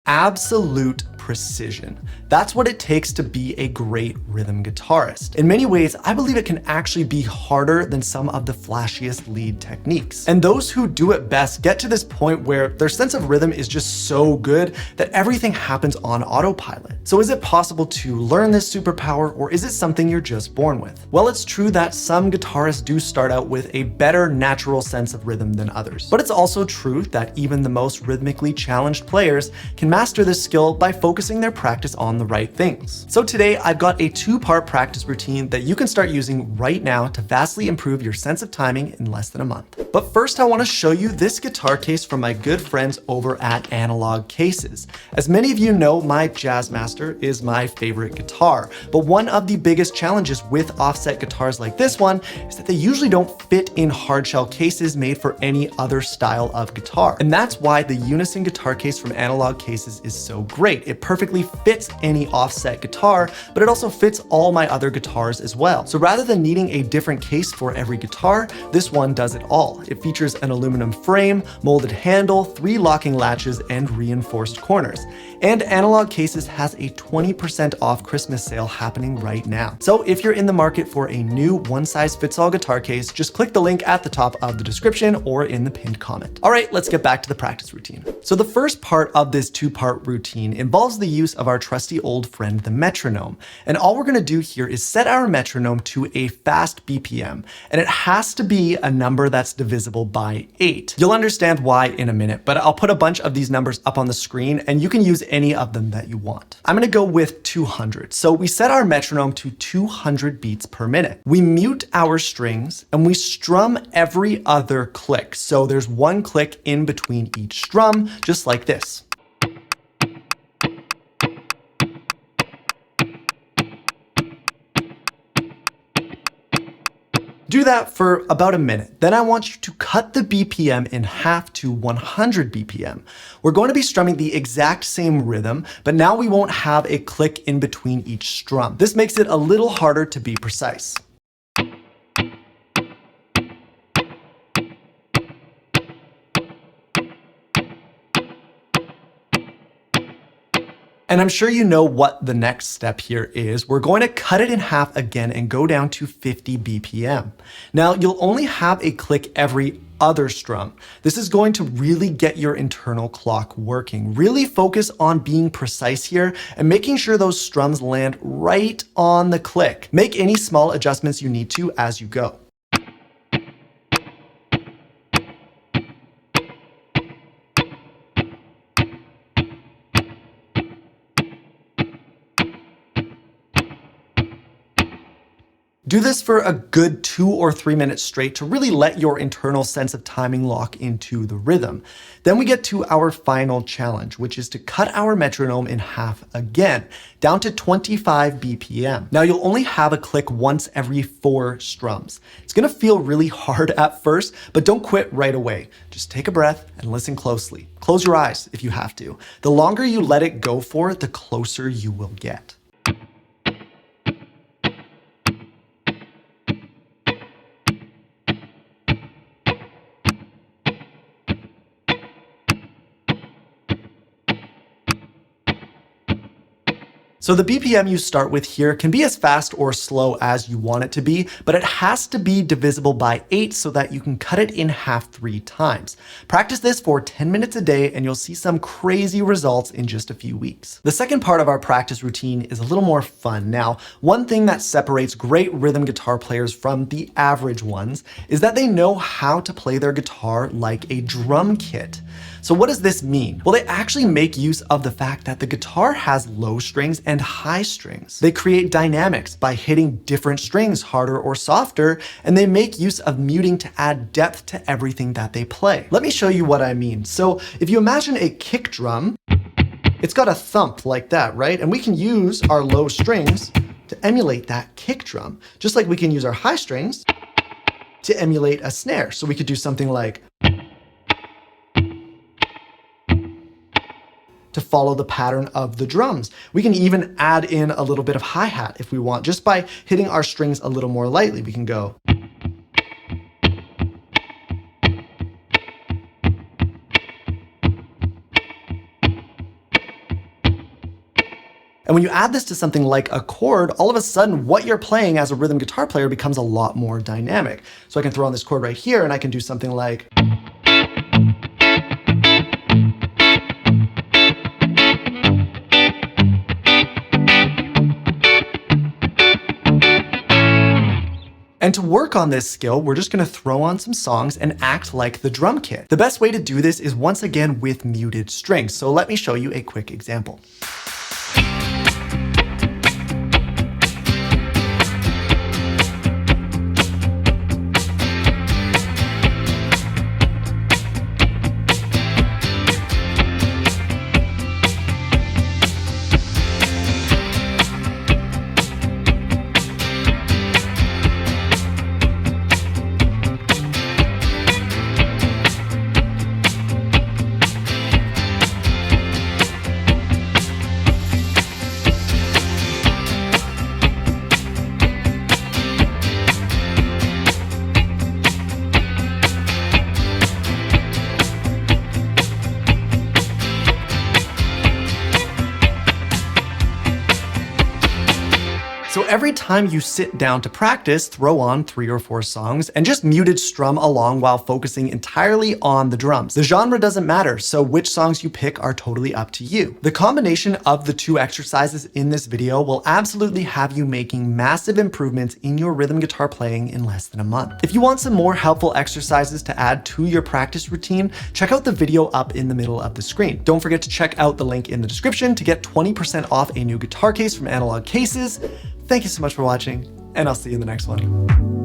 absolute precision. That's what it takes to be a great rhythm guitarist. In many ways, I believe it can actually be harder than some of the flashiest lead techniques. And those who do it best get to this point where their sense of rhythm is just so good that everything happens on autopilot. So is it possible to learn this superpower, or is it something you're just born with? Well, it's true that some guitarists do start out with a better natural sense of rhythm than others. But it's also true that even the most rhythmically challenged players can master this skill by focusing their practice on the right things. So today I've got a 2-part practice routine that you can start using right now to vastly improve your sense of timing in less than a month. But first I want to show you this guitar case from my good friends over at Analog Cases. As many of you know, my Jazzmaster is my favorite guitar, but one of the biggest challenges with offset guitars like this one is that they usually don't fit in hardshell cases made for any other style of guitar. And that's why the Unison guitar case from Analog Cases is so great. It perfectly fits any offset guitar, but it also fits all my other guitars as well. So rather than needing a different case for every guitar, this one does it all. It features an aluminum frame, molded handle, 3 locking latches, and reinforced corners. And Analog Cases has a 20% off Christmas sale happening right now. So if you're in the market for a new one-size-fits-all guitar case, just click the link at the top of the description or in the pinned comment. All right, let's get back to the practice routine. So the first part of this 2-part routine involves the use of our trusty old friend, the metronome. And all we're gonna do here is set our metronome to a fast BPM, and it has to be a number that's divisible by 8. You'll understand why in a minute, but I'll put a bunch of these numbers up on the screen and you can use any of them that you want. I'm gonna go with 200. So we set our metronome to 200 beats per minute. We mute our strings and we strum every other click. So there's 1 click in between each strum, just like this. Do that for about a minute. Then I want you to cut the BPM in half to 100 BPM. We're going to be strumming the exact same rhythm, but now we won't have a click in between each strum. This makes it a little harder to be precise. And I'm sure you know what the next step here is. We're going to cut it in half again and go down to 50 BPM. Now, you'll only have a click every other strum. This is going to really get your internal clock working. Really focus on being precise here and making sure those strums land right on the click. Make any small adjustments you need to as you go. Do this for a good 2 or 3 minutes straight to really let your internal sense of timing lock into the rhythm. Then we get to our final challenge, which is to cut our metronome in half again, down to 25 BPM. Now you'll only have a click once every 4 strums. It's gonna feel really hard at first, but don't quit right away. Just take a breath and listen closely. Close your eyes if you have to. The longer you let it go for, the closer you will get. So the BPM you start with here can be as fast or slow as you want it to be, but it has to be divisible by 8 so that you can cut it in half 3 times. Practice this for 10 minutes a day and you'll see some crazy results in just a few weeks. The second part of our practice routine is a little more fun. Now, one thing that separates great rhythm guitar players from the average ones is that they know how to play their guitar like a drum kit. So what does this mean? Well, they actually make use of the fact that the guitar has low strings and high strings. They create dynamics by hitting different strings harder or softer, and they make use of muting to add depth to everything that they play. Let me show you what I mean. So if you imagine a kick drum, it's got a thump like that, right? And we can use our low strings to emulate that kick drum, just like we can use our high strings to emulate a snare. So we could do something like to follow the pattern of the drums. We can even add in a little bit of hi-hat if we want, just by hitting our strings a little more lightly. We can go. And when you add this to something like a chord, all of a sudden what you're playing as a rhythm guitar player becomes a lot more dynamic. So I can throw on this chord right here and I can do something like. And to work on this skill, we're just gonna throw on some songs and act like the drum kit. The best way to do this is once again with muted strings. So let me show you a quick example. So every time you sit down to practice, throw on 3 or 4 songs and just muted strum along while focusing entirely on the drums. The genre doesn't matter, so which songs you pick are totally up to you. The combination of the 2 exercises in this video will absolutely have you making massive improvements in your rhythm guitar playing in less than a month. If you want some more helpful exercises to add to your practice routine, check out the video up in the middle of the screen. Don't forget to check out the link in the description to get 20% off a new guitar case from Analog Cases. Thank you so much for watching, and I'll see you in the next one.